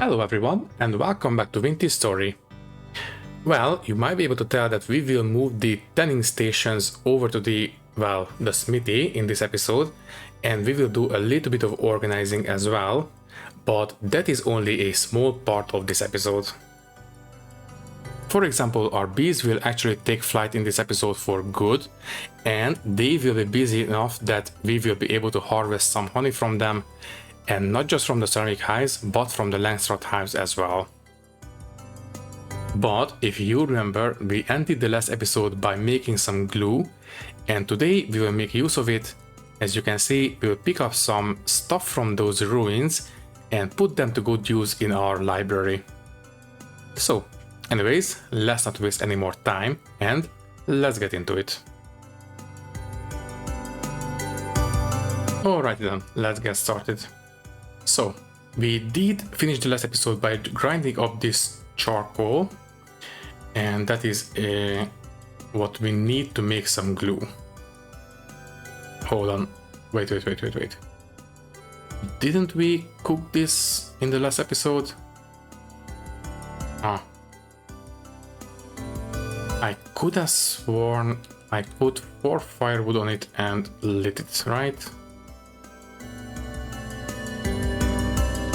Hello everyone, and welcome back to Vintage Story. Well, you might be able to tell that we will move the tanning stations over to the smithy in this episode, and we will do a little bit of organizing as well, but that is only a small part of this episode. For example, our bees will actually take flight in this episode for good, and they will be busy enough that we will be able to harvest some honey from them, and not just from the ceramic hives, but from the Langstroth hives as well. But if you remember, we ended the last episode by making some glue, and today we will make use of it. As you can see, we will pick up some stuff from those ruins and put them to good use in our library. So, anyways, let's not waste any more time and let's get into it. Alright then, let's get started. So, we did finish the last episode by grinding up this charcoal, and that is what we need to make some glue. Hold on, wait. Didn't we cook this in the last episode? Ah. I could have sworn I put 4 firewood on it and lit it, right?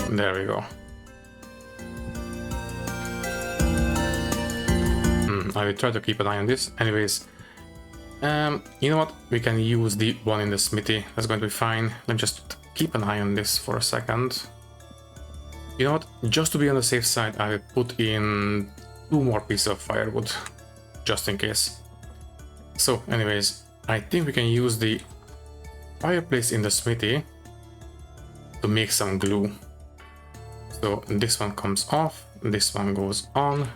There we go. I will try to keep an eye on this. Anyways, you know what? We can use the one in the smithy. That's going to be fine. Let me just keep an eye on this for a second. You know what? Just to be on the safe side, I will put in 2 more pieces of firewood, just in case. So, anyways, I think we can use the fireplace in the smithy to make some glue. So this one comes off, this one goes on,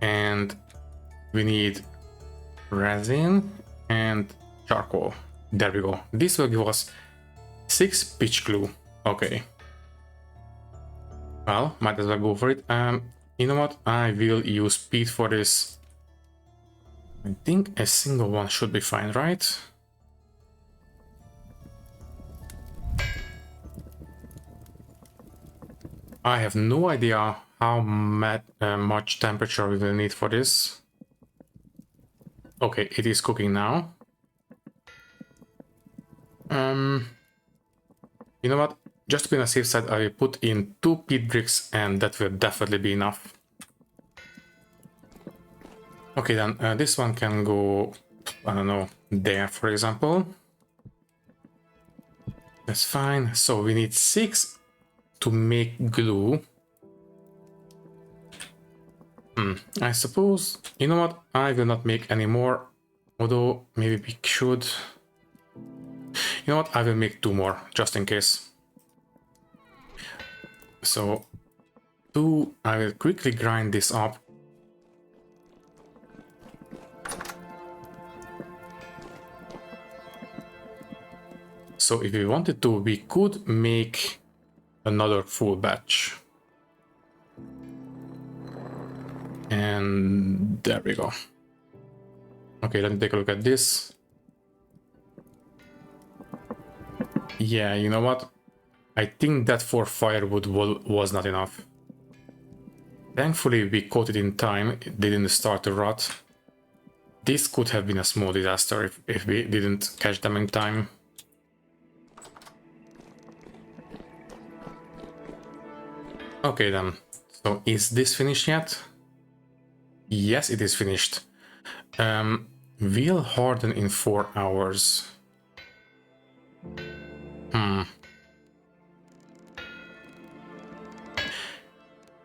and we need resin and charcoal. There we go. This will give us 6 pitch glue. Okay. Well, might as well go for it. You know what? I will use peat for this. I think a single one should be fine, right? I have no idea how much temperature we will need for this. Okay, it is cooking now. You know what? Just to be on the safe side, I will put in 2 peat bricks and that will definitely be enough. Okay then, this one can go, I don't know, there for example. That's fine. So we need 6 to make glue. I suppose, you know what, I will not make any more, although maybe we should. You know what, I will make 2 more, just in case. So, 2, I will quickly grind this up. So if we wanted to, we could make another full batch. And there we go. Okay, let me take a look at this. Yeah, you know what? I think that 4 firewood was not enough. Thankfully, we caught it in time. It didn't start to rot. This could have been a small disaster if we didn't catch them in time. Okay then, so is this finished yet? Yes, it is finished. Will harden in 4 hours.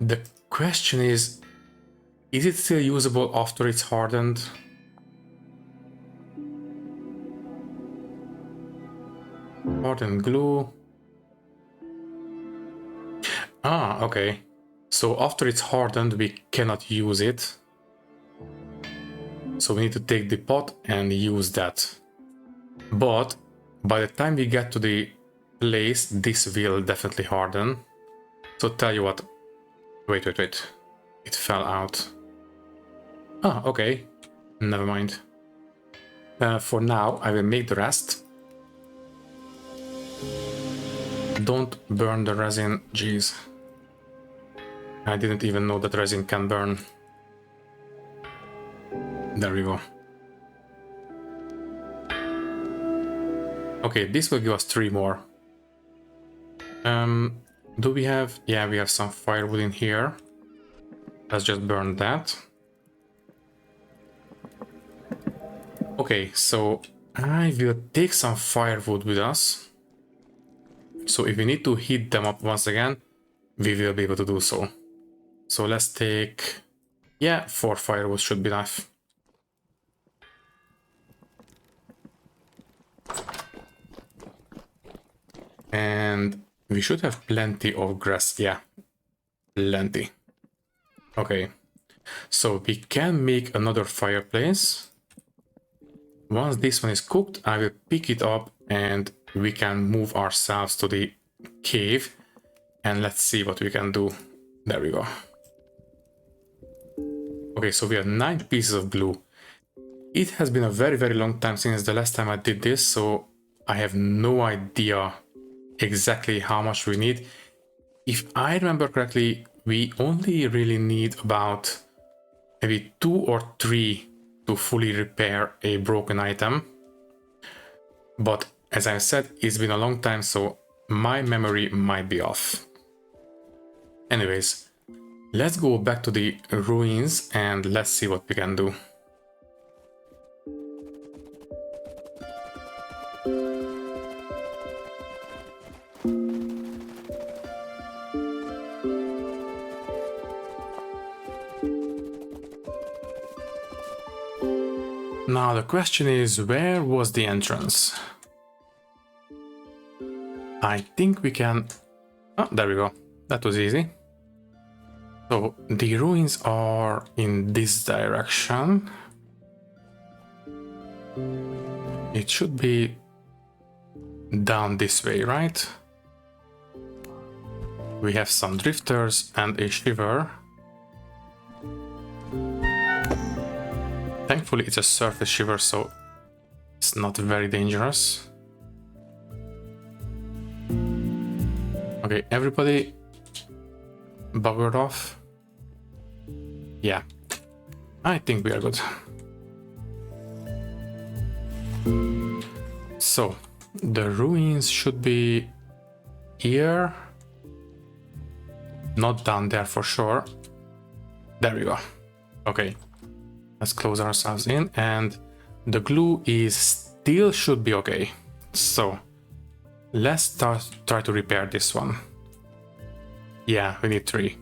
The question is it still usable after it's hardened? Hardened glue. Ah, okay. So after it's hardened, we cannot use it. So we need to take the pot and use that. But by the time we get to the place, this will definitely harden. So tell you what. Wait. It fell out. Ah, okay. Never mind. For now, I will make the rest. Don't burn the resin, jeez. I didn't even know that resin can burn. There we go. Okay, this will give us 3 more. Do we have... Yeah, we have some firewood in here. Let's just burn that. Okay, so I will take some firewood with us. So if we need to heat them up once again, we will be able to do so. So let's take... Yeah, 4 firewood should be enough. And we should have plenty of grass. Yeah, plenty. Okay, so we can make another fireplace. Once this one is cooked, I will pick it up and we can move ourselves to the cave. And let's see what we can do. There we go. Okay, so we have 9 pieces of glue. It has been a very, very long time since the last time I did this, so I have no idea exactly how much we need. If I remember correctly, we only really need about maybe 2 or 3 to fully repair a broken item. But as I said, it's been a long time, so my memory might be off. Anyways, let's go back to the ruins and let's see what we can do. Now the question is, where was the entrance? I think we can... Oh, there we go. That was easy. So the ruins are in this direction. It should be down this way, right? We have some drifters and a shiver. Thankfully it's a surface shiver, so it's not very dangerous. Okay, everybody buggered off. Yeah, I think we are good. So, the ruins should be here. Not down there for sure. There we go. Okay. Let's close ourselves in, and the glue is still should be okay. So let's try to repair this one. Yeah, we need 3.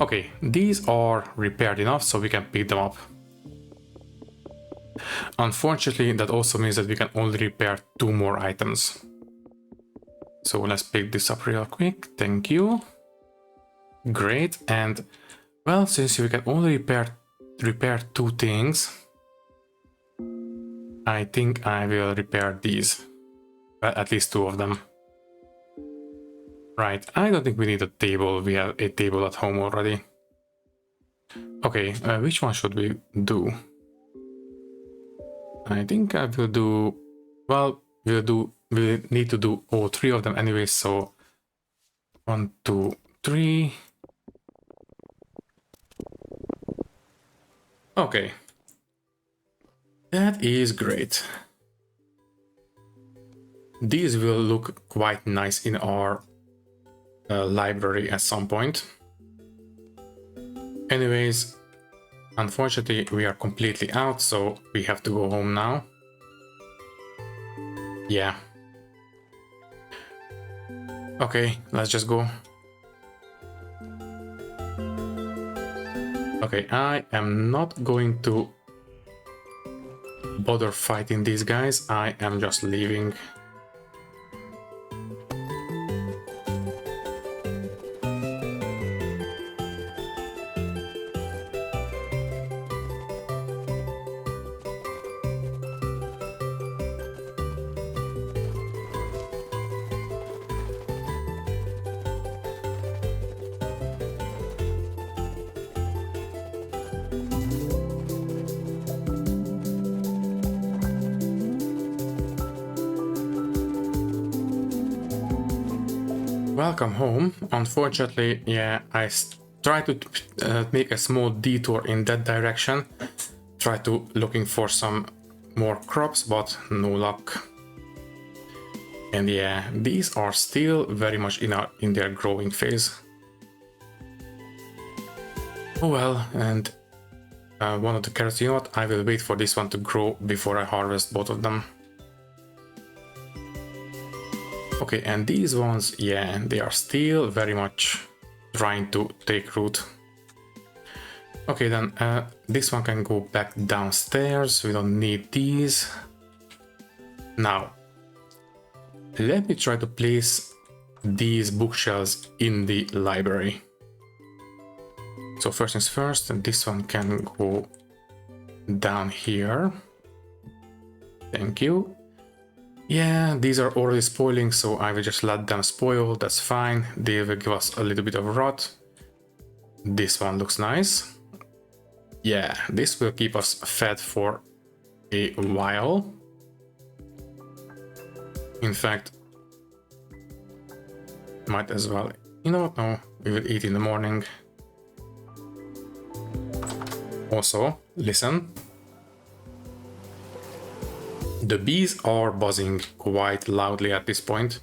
Okay, these are repaired enough, so we can pick them up. Unfortunately, that also means that we can only repair 2 more items. So let's pick this up real quick. Thank you. Great, and well, since we can only repair 2 things, I think I will repair these. At least 2 of them. Right, I don't think we need a table. We have a table at home already. Okay, which one should we do? I think I will do... Well, we'll need to do all 3 of them anyway, so 1, 2, 3. Okay, that is great. These will look quite nice in our library at some point. Anyways, unfortunately we are completely out, so we have to go home now. Yeah. Okay, let's just go. Okay, I am not going to bother fighting these guys. I am just leaving. Welcome home. Unfortunately, yeah, I tried to make a small detour in that direction. Try to looking for some more crops, but no luck. And yeah, these are still very much in their growing phase. Oh well, and one of the carrots, you know what, I will wait for this one to grow before I harvest both of them. Okay, and these ones, yeah, they are still very much trying to take root. Okay, then this one can go back downstairs. We don't need these. Now, let me try to place these bookshelves in the library. So first things first, and this one can go down here. Thank you. Yeah, these are already spoiling, so I will just let them spoil. That's fine. They will give us a little bit of rot. This one looks nice. Yeah, this will keep us fed for a while. In fact, might as well. You know what? No, we will eat in the morning. Also, listen. The bees are buzzing quite loudly at this point.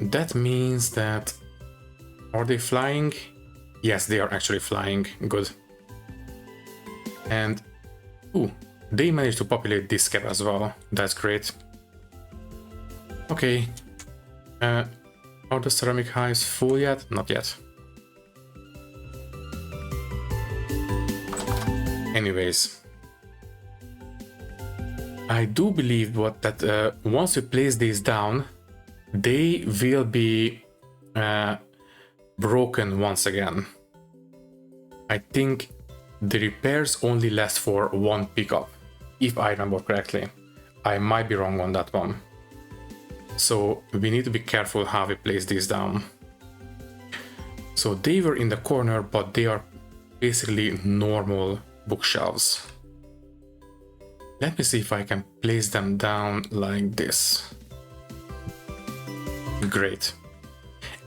That means that... Are they flying? Yes, they are actually flying. Good. And... Ooh, they managed to populate this cap as well. That's great. Okay. Are the ceramic hives full yet? Not yet. Anyways. I do believe that once we place these down, they will be broken once again. I think the repairs only last for one pickup, if I remember correctly. I might be wrong on that one. So we need to be careful how we place these down. So they were in the corner, but they are basically normal bookshelves. Let me see if I can place them down like this. Great.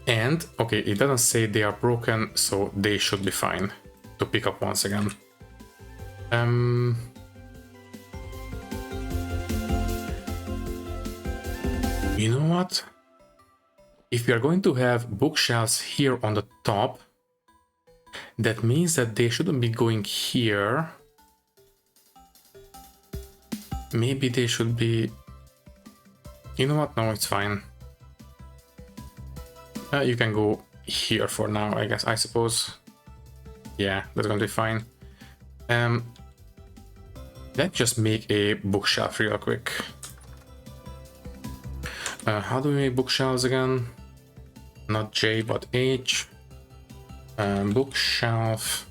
And, okay, it doesn't say they are broken, so they should be fine to pick up once again. You know what? If we are going to have bookshelves here on the top, that means that they shouldn't be going here. Maybe they should be... You know what? No, it's fine. You can go here for now, I guess, I suppose. Yeah, that's going to be fine. Let's just make a bookshelf real quick. How do we make bookshelves again? Not J, but H. Bookshelf.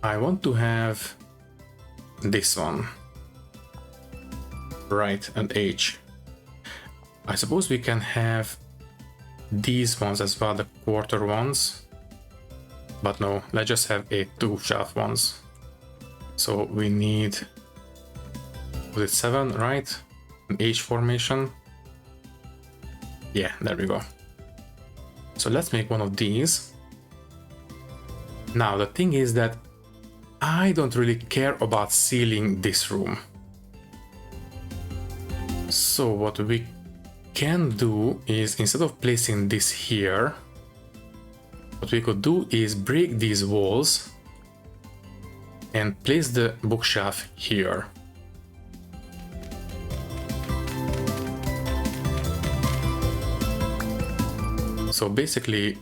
I want to have this one. Right, and H. I suppose we can have these ones as well, the quarter ones. But no, let's just have a 2 shelf ones. So we need... Was it 7, right? An H formation. Yeah, there we go. So let's make one of these. Now, the thing is that I don't really care about sealing this room. So what we can do is, instead of placing this here, what we could do is break these walls and place the bookshelf here. So basically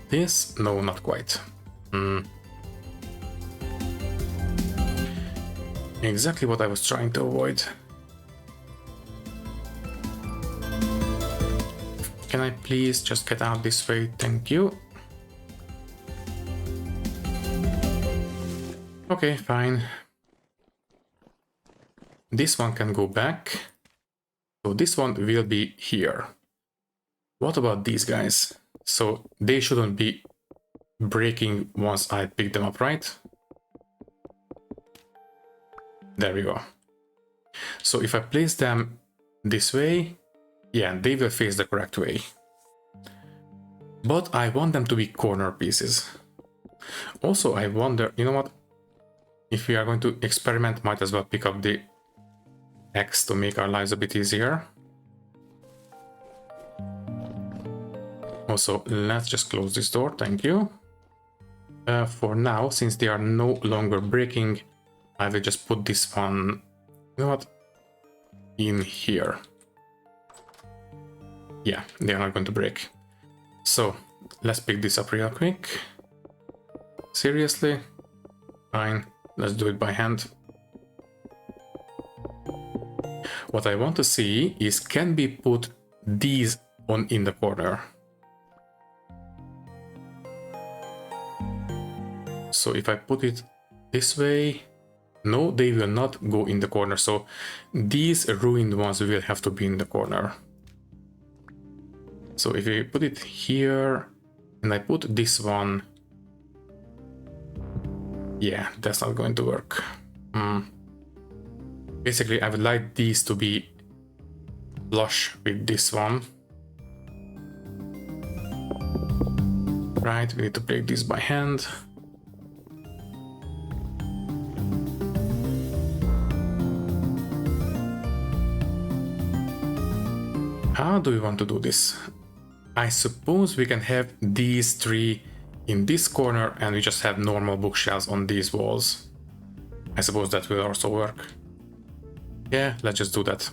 this, no, not quite. Exactly what I was trying to avoid. Can I please just get out this way? Thank you. Okay, fine. This one can go back. So this one will be here. What about these guys? So they shouldn't be breaking once I pick them up, right? There we go. So if I place them this way, yeah, they will face the correct way. But I want them to be corner pieces. Also, I wonder, you know what? If we are going to experiment, might as well pick up the X to make our lives a bit easier. Also, let's just close this door, thank you. For now, since they are no longer breaking, I will just put this one, you know what, in here. Yeah, they are not going to break. So, let's pick this up real quick. Seriously? Fine, let's do it by hand. What I want to see is, can we put these on in the corner? So if I put it this way, no, they will not go in the corner. So these ruined ones will have to be in the corner. So if we put it here and I put this one, yeah, that's not going to work. Basically, I would like these to be flush with this one. Right, we need to break this by hand. How do we want to do this? I suppose we can have these three in this corner and we just have normal bookshelves on these walls. I suppose that will also work. Yeah, let's just do that.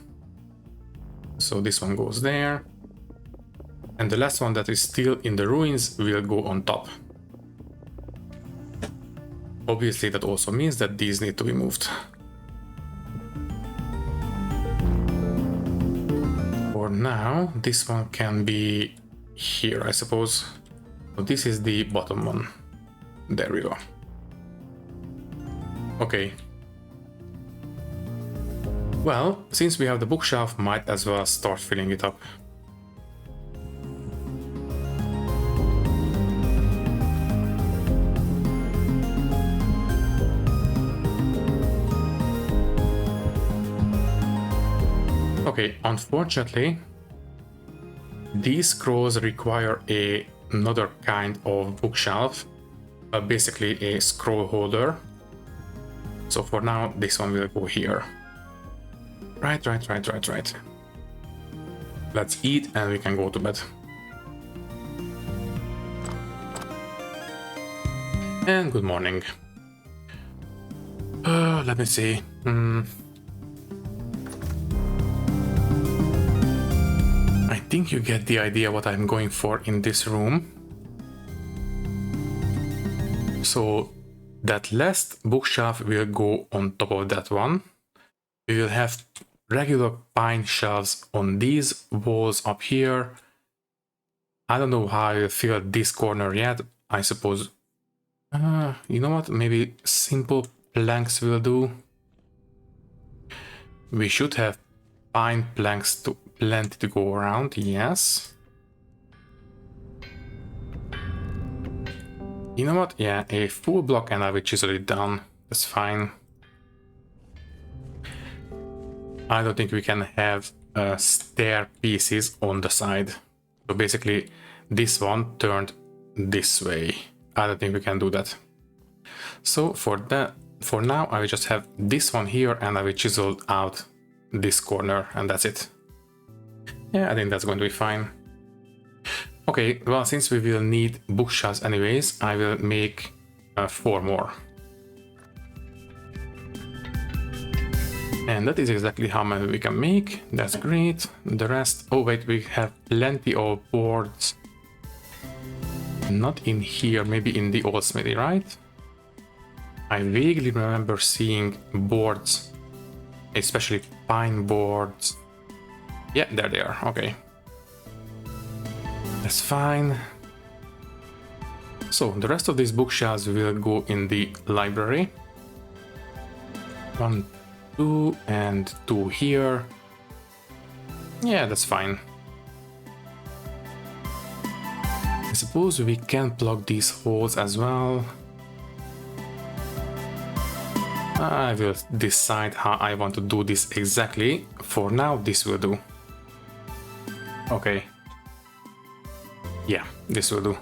So this one goes there. And the last one that is still in the ruins will go on top. Obviously that also means that these need to be moved. For now, this one can be here, I suppose. So this is the bottom one. There we go. Okay. Well, since we have the bookshelf, might as well start filling it up. Okay, unfortunately, these scrolls require another kind of bookshelf, basically a scroll holder. So for now, this one will go here. Right. Let's eat and we can go to bed. And good morning. Let me see. I think you get the idea what I'm going for in this room. So that last bookshelf will go on top of that one. We will have regular pine shelves on these walls up here. I don't know how I will fill this corner yet. I suppose, you know what, maybe simple planks will do. We should have pine planks to plenty to go around, yes. You know what, yeah, a full block and I will chisel it down, that's fine. I don't think we can have stair pieces on the side. So basically this one turned this way. I don't think we can do that. So for now I will just have this one here and I will chisel out this corner and that's it. Yeah, I think that's going to be fine. Okay, well, since we will need bookshelves anyways, I will make 4 more. And that is exactly how many we can make. That's great. The rest... Oh wait, we have plenty of boards. Not in here, maybe in the old smithy, right? I vaguely remember seeing boards, especially pine boards. Yeah, there they are, okay. That's fine. So, the rest of these bookshelves will go in the library. 1, 2, and 2 here. Yeah, that's fine. I suppose we can plug these holes as well. I will decide how I want to do this exactly. For now, this will do. Okay. Yeah, this will do.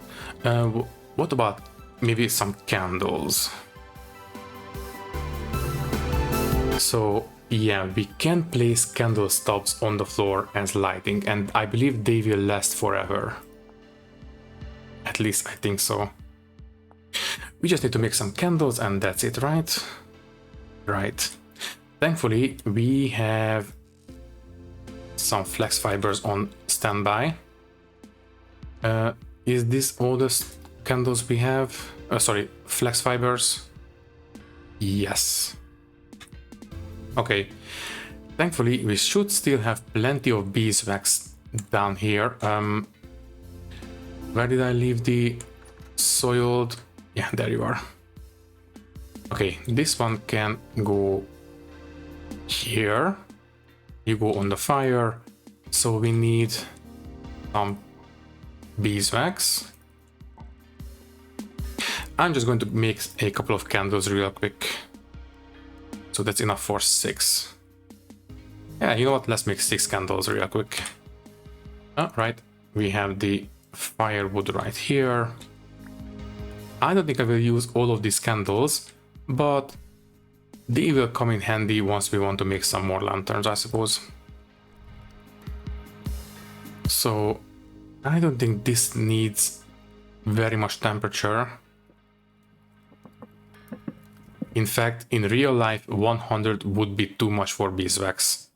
What about maybe some candles? So yeah, we can place candle stubs on the floor as lighting, and I believe they will last forever. At least I think so. We just need to make some candles and that's it, right? Right. Thankfully, we have some flex fibers on standby. Is this all the candles we have? Sorry, flex fibers? Yes. Okay. Thankfully, we should still have plenty of beeswax down here. Where did I leave the soiled? Yeah, there you are. Okay, this one can go here. You go on the fire. So we need some beeswax. I'm just going to make a couple of candles real quick. So that's enough for 6. Yeah, you know what? Let's make 6 candles real quick. Right, we have the firewood right here. I don't think I will use all of these candles, but they will come in handy once we want to make some more lanterns, I suppose. So I don't think this needs very much temperature. In fact, in real life, 100 would be too much for beeswax.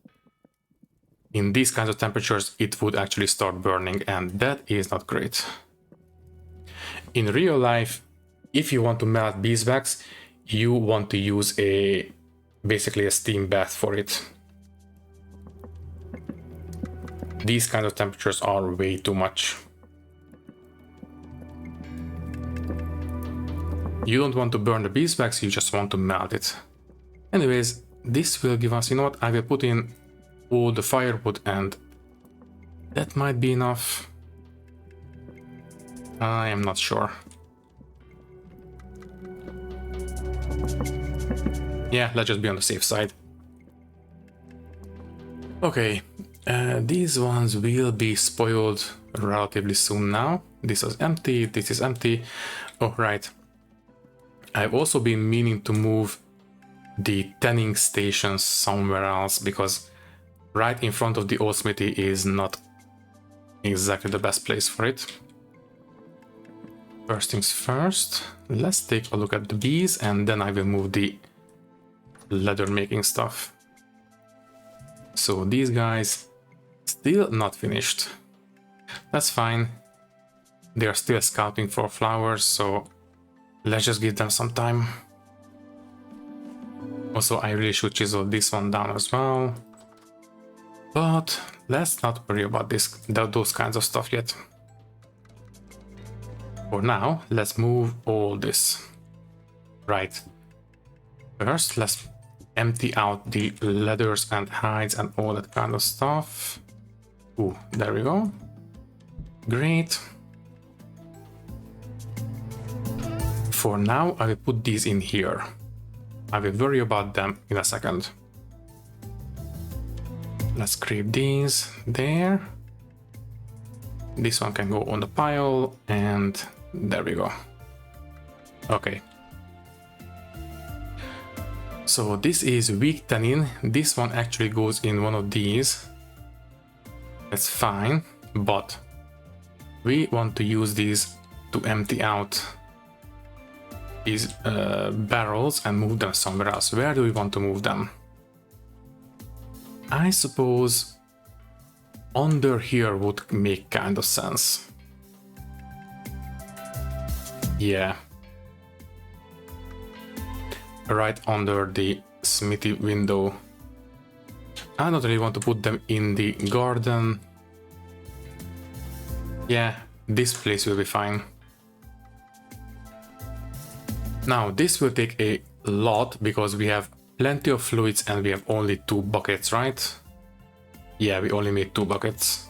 In these kinds of temperatures, it would actually start burning, and that is not great. In real life, if you want to melt beeswax, you want to use basically a steam bath for it. These kinds of temperatures are way too much. You don't want to burn the beeswax, you just want to melt it. Anyways, this will give us, you know what, I will put in all the firewood and that might be enough. I am not sure. Yeah, let's just be on the safe side. Okay, these ones will be spoiled relatively soon now. This is empty, this is empty. Oh, right. I've also been meaning to move the tanning stations somewhere else because right in front of the old smithy is not exactly the best place for it. First things first, let's take a look at the bees and then I will move the leather making stuff. So these guys still not finished. That's fine. They are still scouting for flowers, so let's just give them some time. Also, I really should chisel this one down as well. But let's not worry about those kinds of stuff yet. For now, let's move all this. Right. First, let's empty out the leathers and hides and all that kind of stuff. Ooh, there we go. Great. For now, I will put these in here. I will worry about them in a second. Let's scrape these there. This one can go on the pile, and there we go. Okay. So this is weak tannin. This one actually goes in one of these. That's fine, but we want to use these to empty out these barrels and move them somewhere else. Where do we want to move them? I suppose under here would make kind of sense. Yeah. Right under the smithy window. I don't really want to put them in the garden. Yeah, this place will be fine. Now this will take a lot because we have plenty of fluids and we have only 2 buckets, right? Yeah, we only made 2 buckets.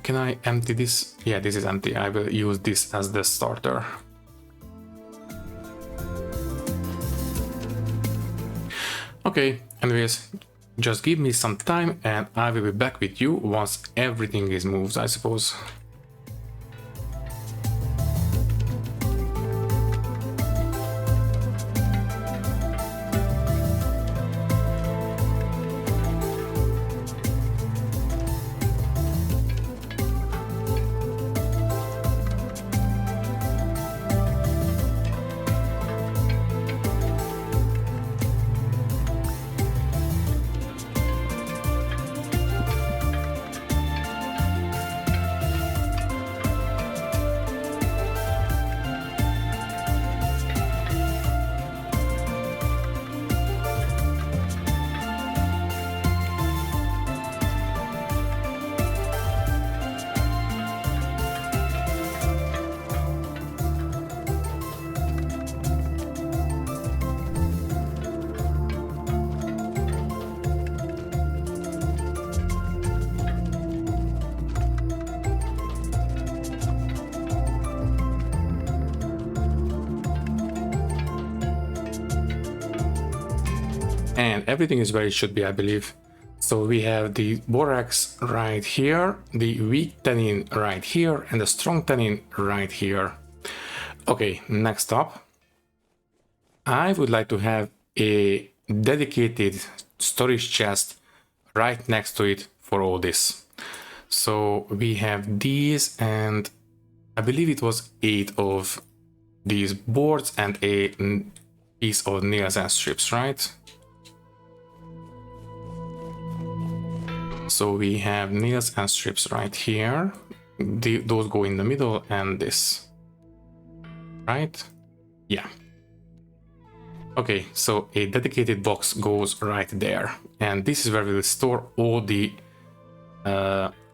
Can I empty this? Yeah, this is empty. I will use this as the starter. Okay, anyways, just give me some time and I will be back with you once everything is moved, I suppose. everything is where it should be, I believe. So we have the borax right here, the weak tannin right here, and the strong tannin right here. Okay, next up, I would like to have a dedicated storage chest right next to it for all this. So we have these, and I believe it was 8 of these boards and a piece of nails and strips, right? So we have nails and strips right here. Those go in the middle, and this, right? Yeah. Okay, so a dedicated box goes right there, and this is where we will store all the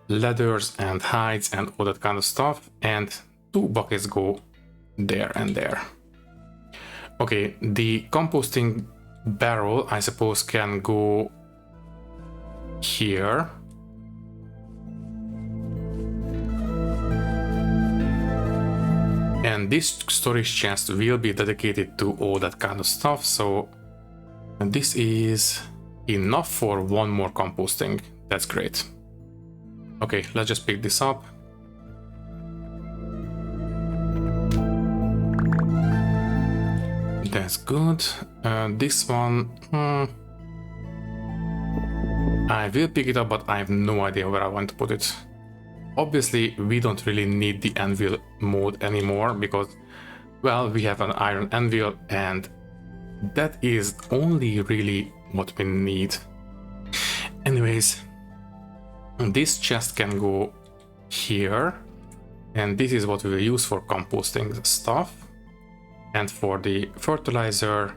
leathers and hides and all that kind of stuff, and 2 buckets go there and there. Okay, the composting barrel, I suppose, can go here. And this storage chest will be dedicated to all that kind of stuff, so this is enough for 1 more composting. That's great. Okay, let's just pick this up. That's good. This one, I will pick it up, but I have no idea where I want to put it. Obviously, we don't really need the anvil mode anymore because, well, we have an iron anvil, and that is only really what we need. Anyways, this chest can go here, and this is what we will use for composting stuff. And for the fertilizer,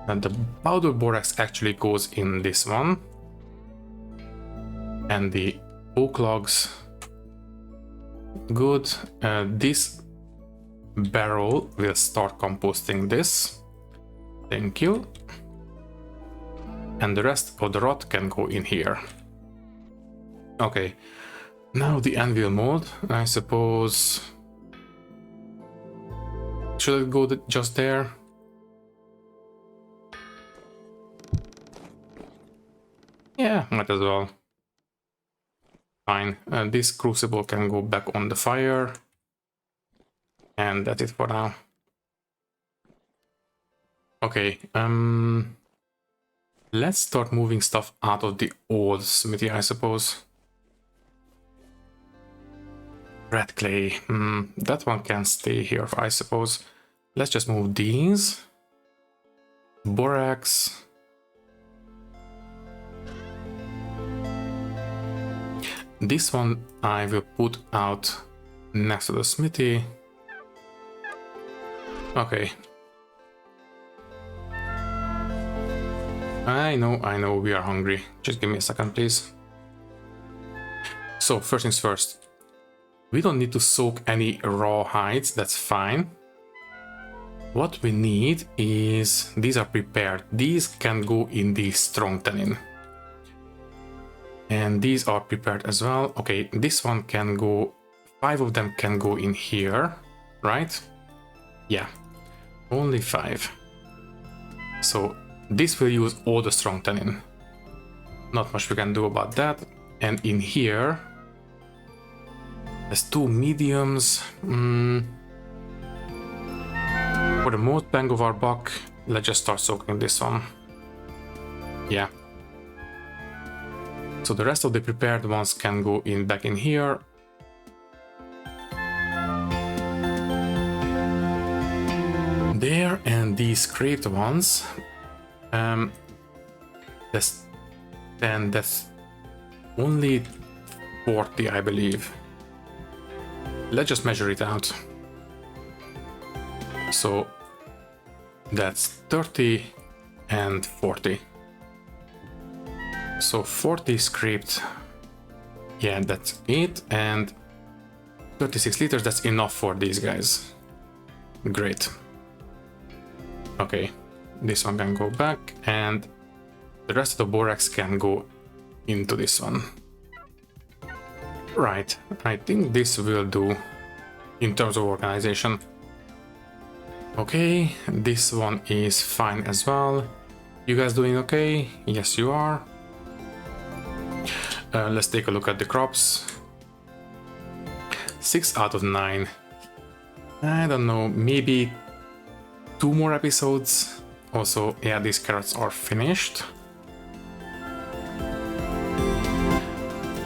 and the powder borax actually goes in this one, and the oak logs, good. This barrel will start composting this, thank you, and the rest of the rot can go in here. Okay, now the anvil mode, I suppose. Should it go just there? Yeah, might as well. Fine. This crucible can go back on the fire. And that's it for now. Okay, let's start moving stuff out of the old smithy, I suppose. Red clay, that one can stay here, I suppose. Let's just move these. Borax. This one I will put out next to the smithy. Okay. I know, we are hungry. Just give me a second, please. So, first things first. We don't need to soak any raw hides, that's fine. What we need is, these are prepared. These can go in the strong tannin. And these are prepared as well. Okay, this one can go, 5 of them can go in here, right? Yeah, only 5. So this will use all the strong tannin. Not much we can do about that. And in here, there's 2 mediums. For the most bang of our buck, let's just start soaking this one. Yeah. So the rest of the prepared ones can go in back in here. There, and these scraped ones. That's only 40, I believe. Let's just measure it out. So that's 30 and 40. So 40 scraped. Yeah, that's it. And 36 liters, that's enough for these guys. Great. Okay, this one can go back, and the rest of the borax can go into this one. Right, I think this will do in terms of organization. Okay, this one is fine as well. You guys doing okay? Yes, you are. Let's take a look at the crops. 6 out of 9. I don't know, maybe 2 more episodes. Also, yeah, these carrots are finished.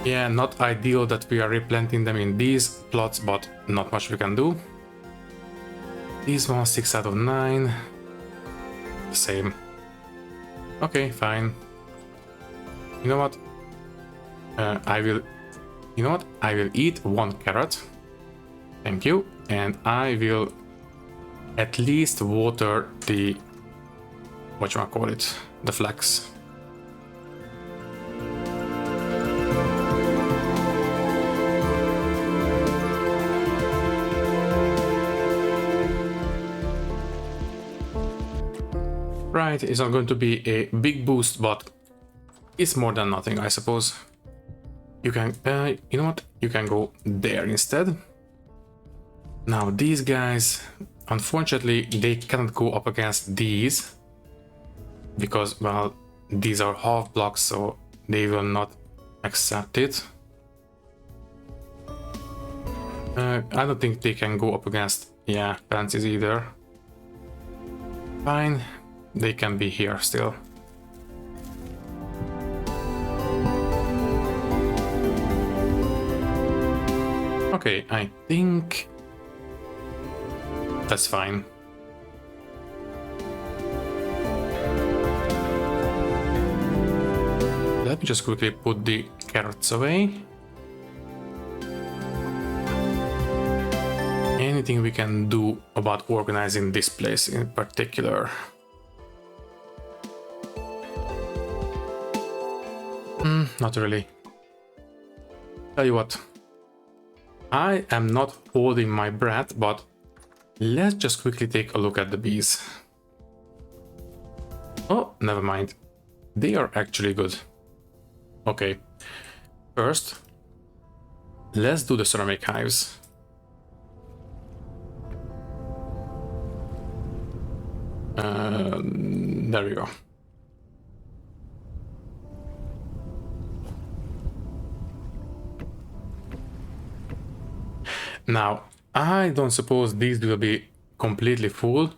Yeah, not ideal that we are replanting them in these plots, but not much we can do. These ones 6 out of 9. Same. Okay, fine. You know what? I will eat 1 carrot. Thank you. And I will at least water the, the flax. Right, it's not going to be a big boost, but it's more than nothing, I suppose. You can, you know what? You can go there instead. Now these guys, unfortunately, they cannot go up against these because, well, these are half blocks, so they will not accept it. I don't think they can go up against, yeah, fences either. Fine, they can be here still. Okay, I think that's fine. Let me just quickly put the carrots away. Anything we can do about organizing this place in particular? Not really. Tell you what, I am not holding my breath, but let's just quickly take a look at the bees. Oh, never mind. They are actually good. Okay. First, let's do the ceramic hives. There we go. Now, I don't suppose these will be completely full.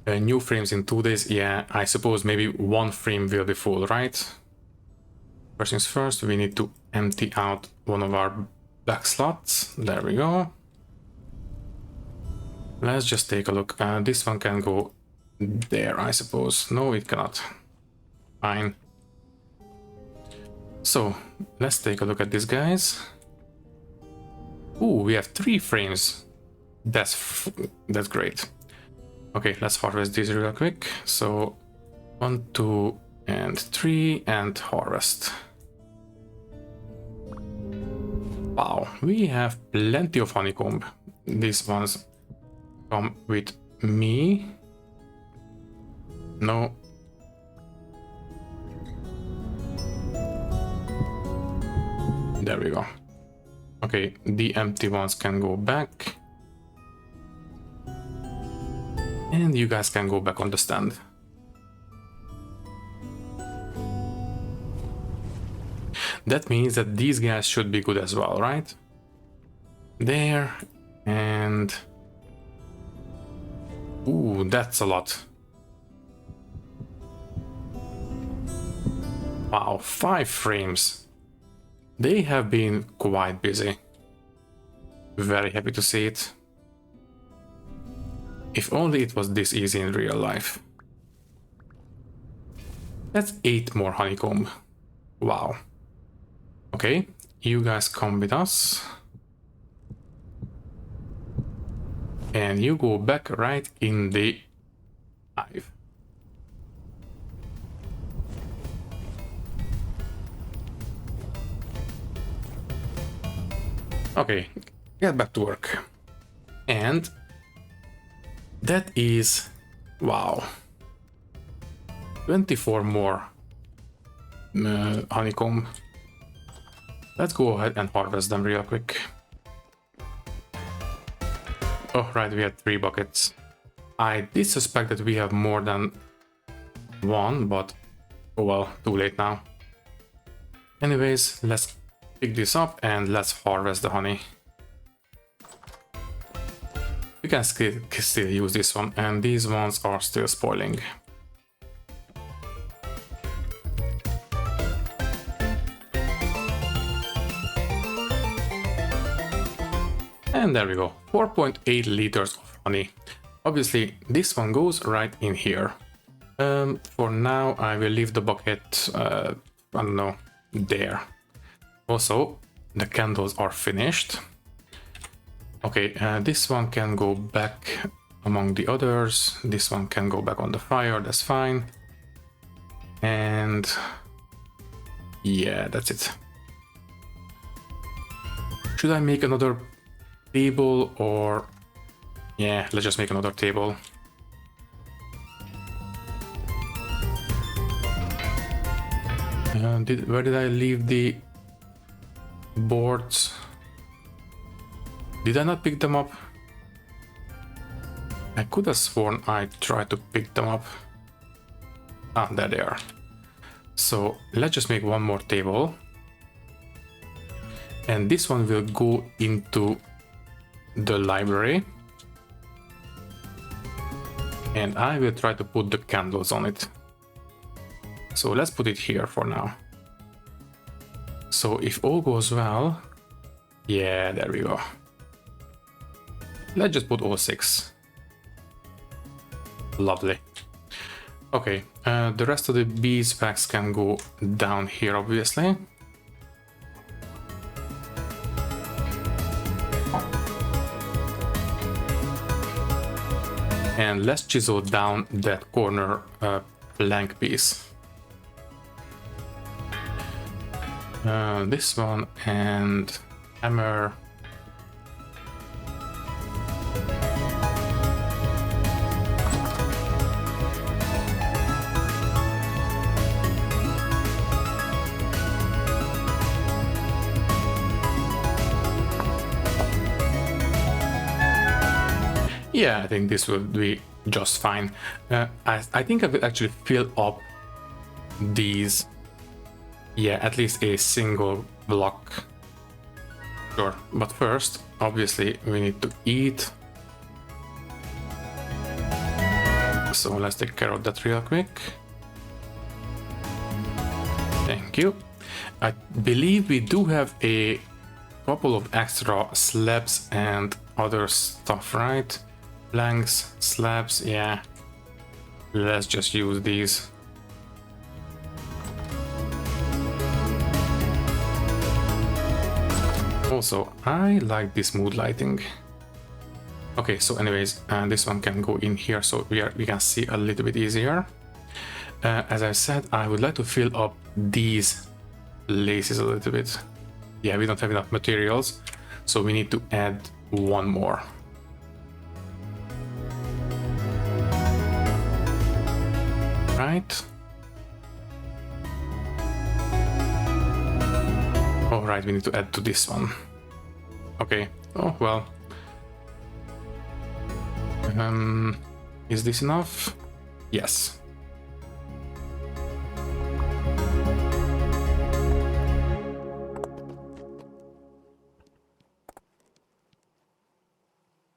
New frames in 2 days, yeah, I suppose maybe 1 frame will be full, right? First things first, we need to empty out one of our back slots. There we go. Let's just take a look. This one can go there, I suppose. No, it cannot. Fine. So, let's take a look at these guys. Ooh, we have 3 frames. That's great. Okay, let's harvest these real quick. So 1, 2, and 3, and harvest. Wow, we have plenty of honeycomb. These ones come with me. No. There we go. Okay, the empty ones can go back. And you guys can go back on the stand. That means that these guys should be good as well, right? There, and... Ooh, that's a lot. Wow, 5 frames. They have been quite busy. Very happy to see it. If only it was this easy in real life. That's 8 more honeycomb. Wow. Okay, you guys come with us. And you go back right in the hive. Okay, get back to work. And that is, wow, 24 more honeycomb. Let's go ahead and harvest them real quick. Oh, right, we had 3 buckets. I did suspect that we have more than one, but oh well, too late now. Anyways, let's pick this up and let's harvest the honey. We can still use this one, and these ones are still spoiling. And there we go, 4.8 liters of honey. Obviously, this one goes right in here. For now, I will leave the bucket, I don't know, there. Also, the candles are finished. Okay, this one can go back among the others. This one can go back on the fire, that's fine. And yeah, that's it. Should I make another table or... yeah, let's just make another table. Where did I leave the boards? Did I not pick them up? I could have sworn I tried to pick them up. Ah, there they are. So let's just make one more table. And this one will go into the library. And I will try to put the candles on it. So let's put it here for now. So if all goes well, yeah, there we go. Let's just put all 6. Lovely. Okay, the rest of the beeswax can go down here, obviously. And let's chisel down that corner plank piece. This one and hammer. Yeah, I think this will be just fine. I think I will actually fill up these. Yeah, at least a single block. Sure, but first, obviously, we need to eat. So let's take care of that real quick. Thank you. I believe we do have a couple of extra slabs and other stuff, right? Planks, slabs, yeah. Let's just use these. Also, I like this mood lighting. Okay, so anyways, this one can go in here so we can see a little bit easier. As I said, I would like to fill up these places a little bit. Yeah, we don't have enough materials, so we need to add one more. Right. All right, we need to add to this one. Okay. Oh, well. Is this enough? Yes.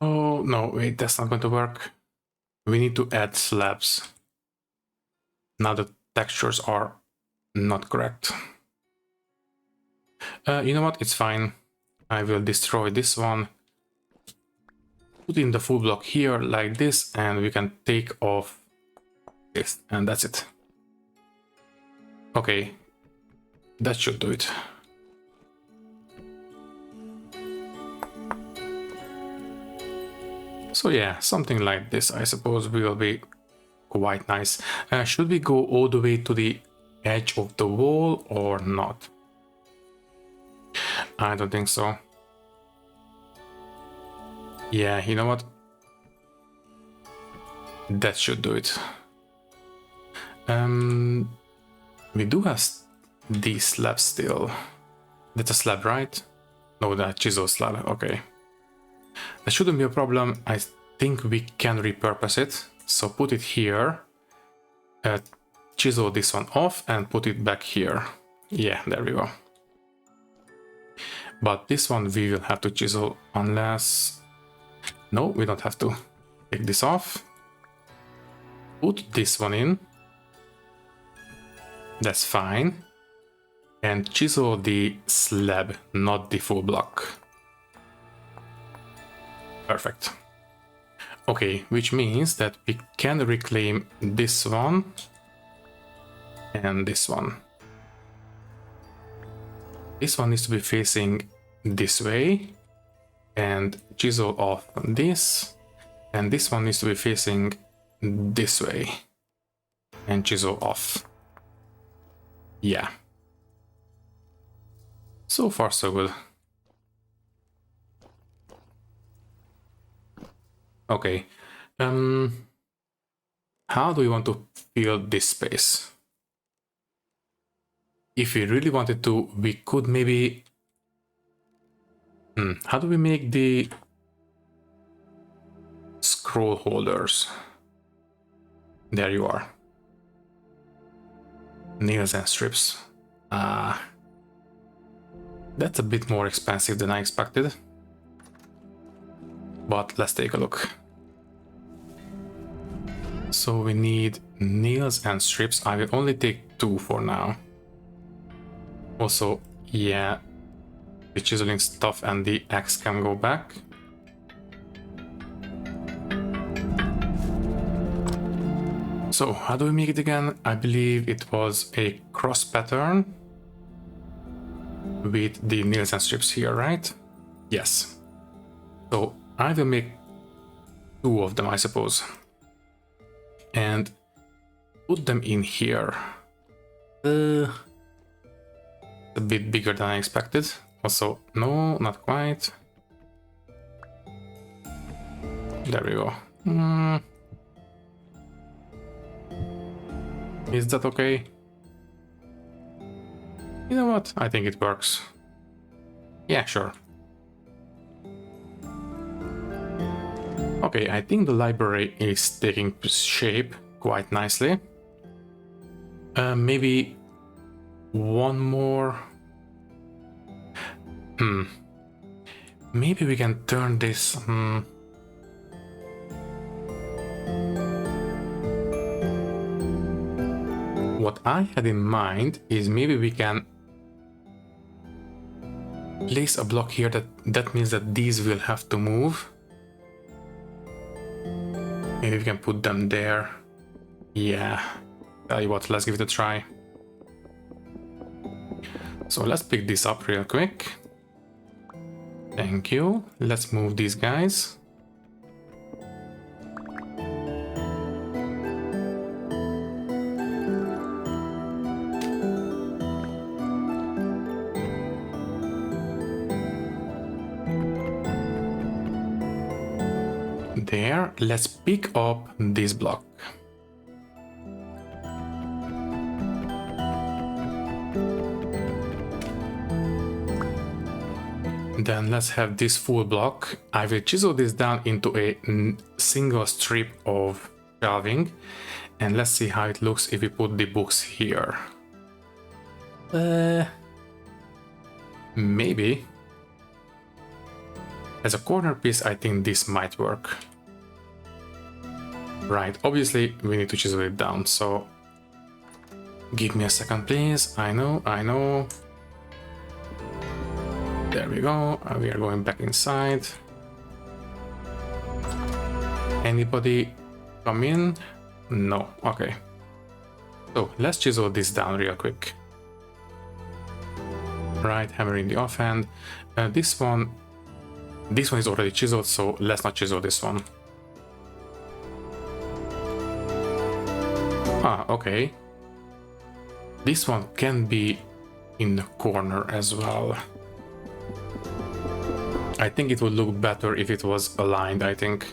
Oh, no, wait, that's not going to work. We need to add slabs. Now the textures are not correct. You know what? It's fine. I will destroy this one. Put in the full block here like this, and we can take off this, and that's it. Okay, that should do it. So yeah, something like this, I suppose, will be quite nice. Should we go all the way to the edge of the wall or not? I don't think so. Yeah, you know what? That should do it. We do have these slabs still. That's a slab, right? No, that chisel slab, okay. That shouldn't be a problem. I think we can repurpose it. So put it here. chisel this one off and put it back here. Yeah, there we go. But this one we will have to chisel unless... No, we don't have to. Take this off. Put this one in. That's fine. And chisel the slab, not the full block. Perfect. Okay, which means that we can reclaim this one and this one. This one needs to be facing this way and chisel off this, and this one needs to be facing this way and chisel off. Yeah. So far so good. Okay. How do we want to fill this space? If we really wanted to, we could maybe... How do we make the scroll holders? There you are. Nails and strips. That's a bit more expensive than I expected. But let's take a look. So we need nails and strips. I will only take 2 for now. Also, yeah, the chiseling stuff and the axe can go back. So how do we make it again? I believe it was a cross pattern with the nails and strips here, right? Yes. So I will make 2 of them, I suppose, and put them in here. A bit bigger than I expected. Also, no, not quite. There we go. Is that okay? You know what? I think it works. Yeah, sure. Okay, I think the library is taking shape quite nicely. Maybe one more. Maybe we can turn this. What I had in mind is maybe we can place a block here. That means that these will have to move. Maybe we can put them there. Yeah. Tell you what, let's give it a try. So let's pick this up real quick. Thank you. Let's move these guys. There, let's pick up this block. Then let's have this full block. I will chisel this down into a single strip of shelving, and let's see how it looks if we put the books here. Maybe. As a corner piece, I think this might work. Right, obviously we need to chisel it down, so give me a second, please. I know. There we go. We are going back inside. Anybody come in? No. Okay. So let's chisel this down real quick. Right, hammer in the offhand. This one is already chiseled, so let's not chisel this one. Okay. This one can be in the corner as well. I think it would look better if it was aligned, I think.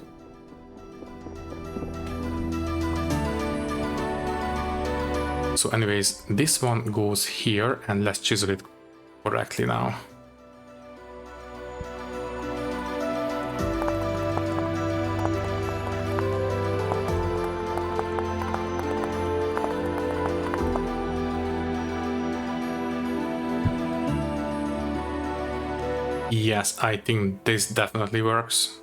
So anyways, this one goes here, and let's chisel it correctly now. Yes, I think this definitely works.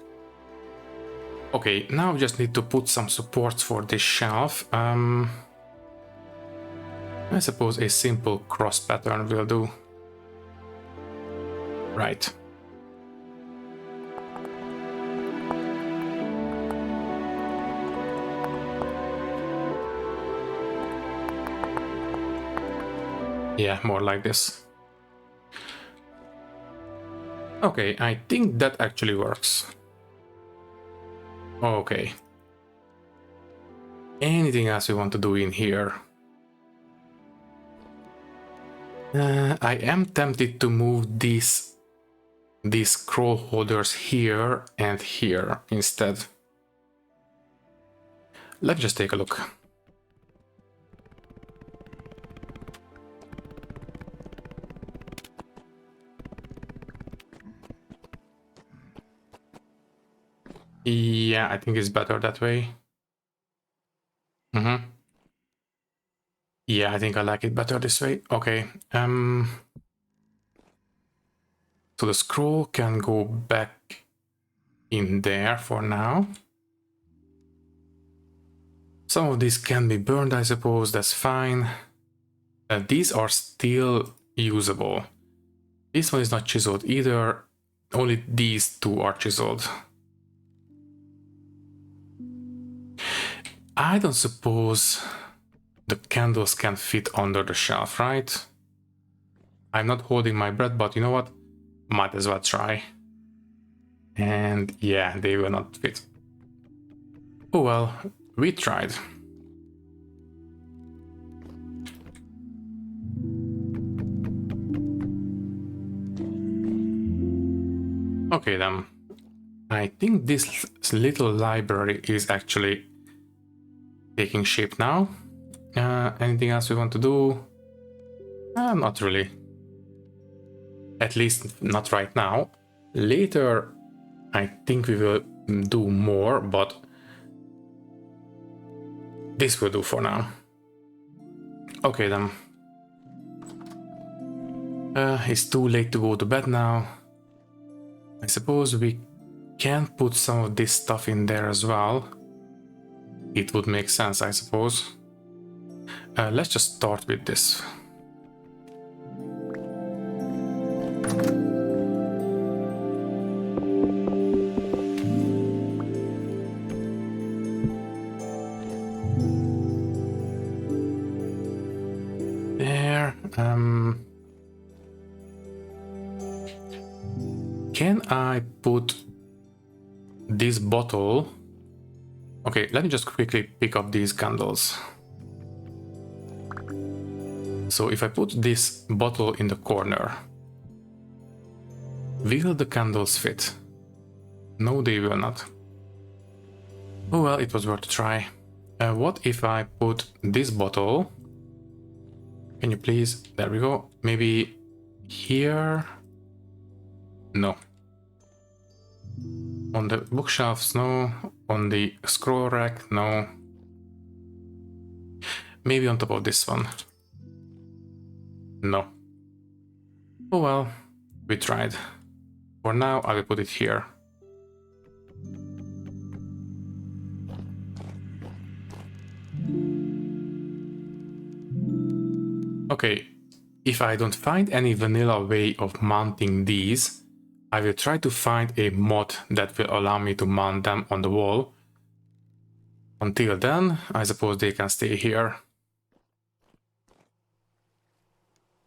Okay, now we just need to put some supports for this shelf. I suppose a simple cross pattern will do. Right. Yeah, more like this. Okay, I think that actually works. Okay. Anything else we want to do in here? I am tempted to move these scroll holders here and here instead. Let's just take a look. Yeah, I think it's better that way. Yeah, I think I like it better this way. Okay. So the scroll can go back in there for now. Some of these can be burned, I suppose. That's fine. These are still usable. This one is not chiseled either. Only these two are chiseled. I don't suppose the candles can fit under the shelf, right? I'm not holding my breath, but you know what? Might as well try. And yeah, they will not fit. Oh well, we tried. Okay then. I think this little library is actually taking shape now. Anything else we want to do? Not really. At least not right now. Later, I think we will do more, but this will do for now. Okay then. It's too late to go to bed now. I suppose we can put some of this stuff in there as well. It would make sense, I suppose. Let's just start with this. There. Can I put this bottle? Okay, let me just quickly pick up these candles. So if I put this bottle in the corner, will the candles fit? No, they will not. Oh well, it was worth a try. What if I put this bottle? Can you please? There we go. Maybe here? No. On the bookshelves, no. On the scroll rack, no. Maybe on top of this one. No. Oh well, we tried. For now, I will put it here. Okay, if I don't find any vanilla way of mounting these, I will try to find a mod that will allow me to mount them on the wall. Until then, I suppose they can stay here.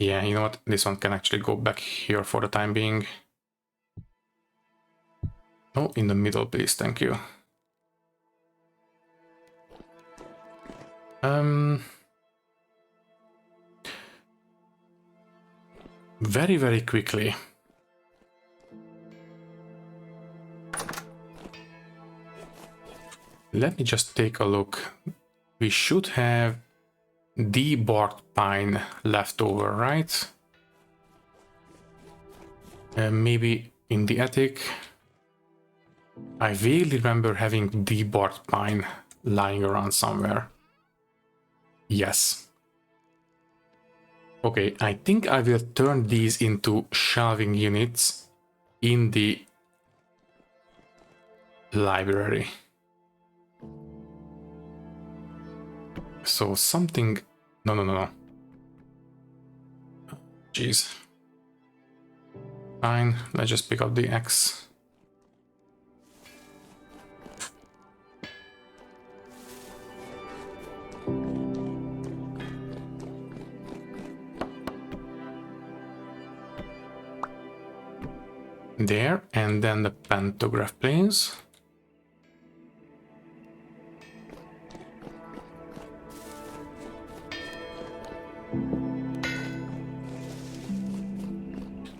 Yeah, you know what? This one can actually go back here for the time being. Oh, in the middle, please. Thank you. Very, very quickly. Let me just take a look. We should have debarked pine left over, right? Maybe in the attic. I vaguely remember having debarked pine lying around somewhere. Yes. Okay, I think I will turn these into shelving units in the library. So something... No. Jeez. Fine, let's just pick up the X. There, and then the pantograph please.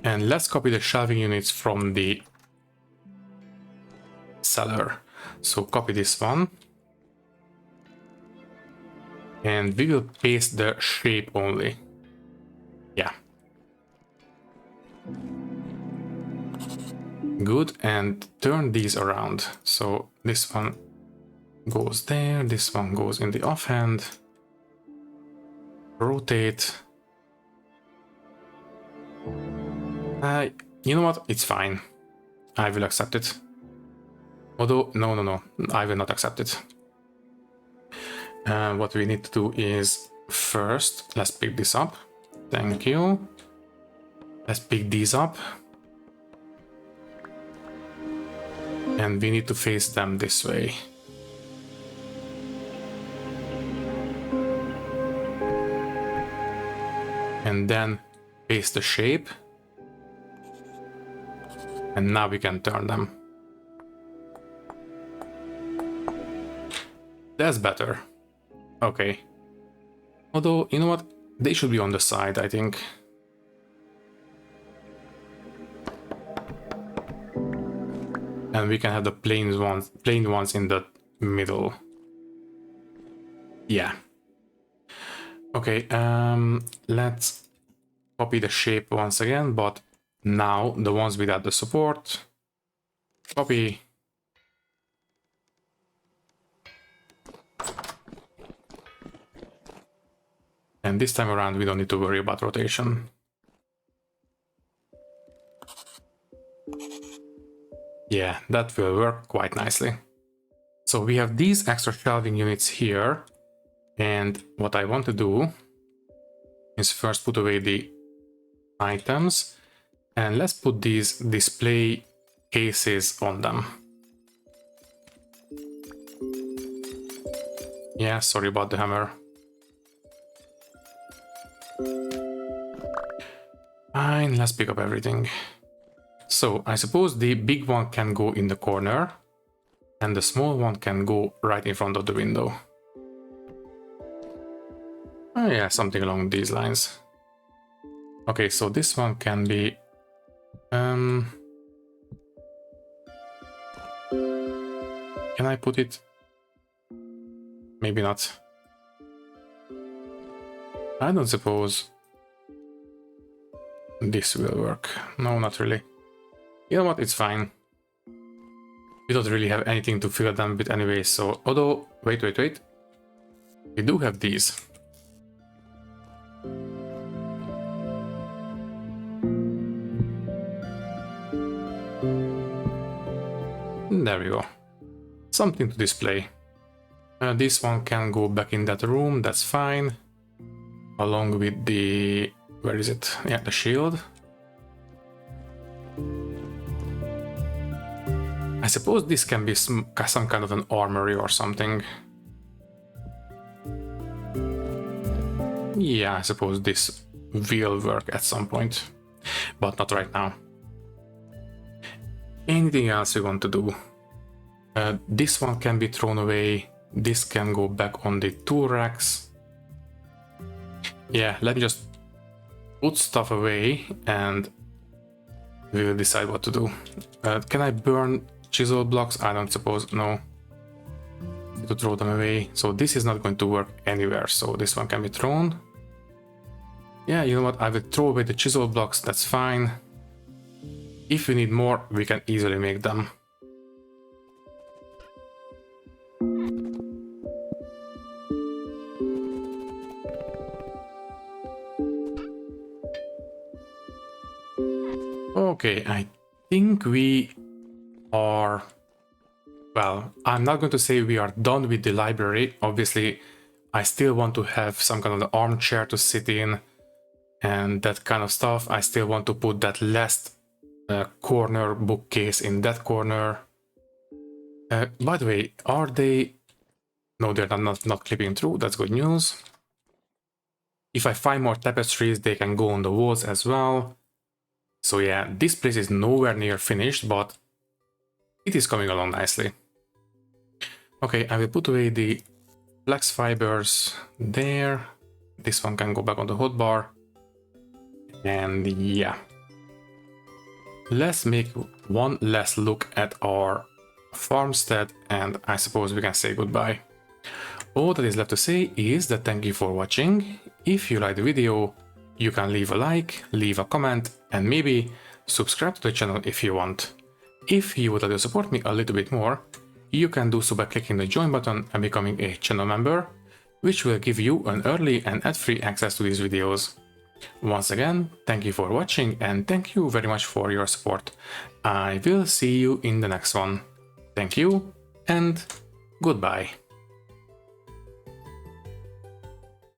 And let's copy the shelving units from the cellar. So copy this one. And we will paste the shape only. Yeah. Good, and turn these around. So this one goes there, this one goes in the offhand. Rotate. You know what? It's fine. I will accept it. Although, no, I will not accept it. What we need to do is first, let's pick this up. Thank you. Let's pick these up. And we need to face them this way. And then paste the shape. And now we can turn them. That's better. Okay. Although, you know what? They should be on the side, I think. And we can have the plain ones in the middle. Yeah. Okay, let's copy the shape once again, but now the ones without the support. Copy. And this time around we don't need to worry about rotation. Yeah, that will work quite nicely. So we have these extra shelving units here. And what I want to do is first put away the items. And let's put these display cases on them. Yeah, sorry about the hammer. Fine, let's pick up everything. So I suppose the big one can go in the corner and the small one can go right in front of the window. Oh yeah, something along these lines. Okay, so this one can be... Can I put it? Maybe not. I don't suppose this will work. No, not really. You know what, it's fine. We don't really have anything to fill them with anyway, so... Although, wait. We do have these. There we go. Something to display. This one can go back in that room, that's fine. Along with the... Where is it? Yeah, the shield. I suppose this can be some kind of an armory or something. Yeah, I suppose this will work at some point, but not right now. Anything else you want to do? This one can be thrown away. This can go back on the tool racks. Yeah, let me just put stuff away and we will decide what to do. Can I burn chisel blocks? I don't suppose, no. To throw them away. So this is not going to work anywhere, so this one can be thrown. Yeah, you know what, I will throw away the chisel blocks, that's fine. If we need more, we can easily make them. Okay, I think we are, well, I'm not going to say we are done with the library. Obviously, I still want to have some kind of an armchair to sit in and that kind of stuff. I still want to put that last corner bookcase in that corner. By the way, are they... No, they're not clipping through. That's good news. If I find more tapestries, they can go on the walls as well. So yeah, this place is nowhere near finished, but it is coming along nicely. Okay, I will put away the flax fibers there. This one can go back on the hotbar. And yeah. Let's make one last look at our farmstead, and I suppose we can say goodbye. All that is left to say is that thank you for watching. If you liked the video, you can leave a like, leave a comment, and maybe subscribe to the channel if you want. If you would like to support me a little bit more, you can do so by clicking the join button and becoming a channel member, which will give you an early and ad-free access to these videos. Once again, thank you for watching and thank you very much for your support. I will see you in the next one. Thank you and goodbye.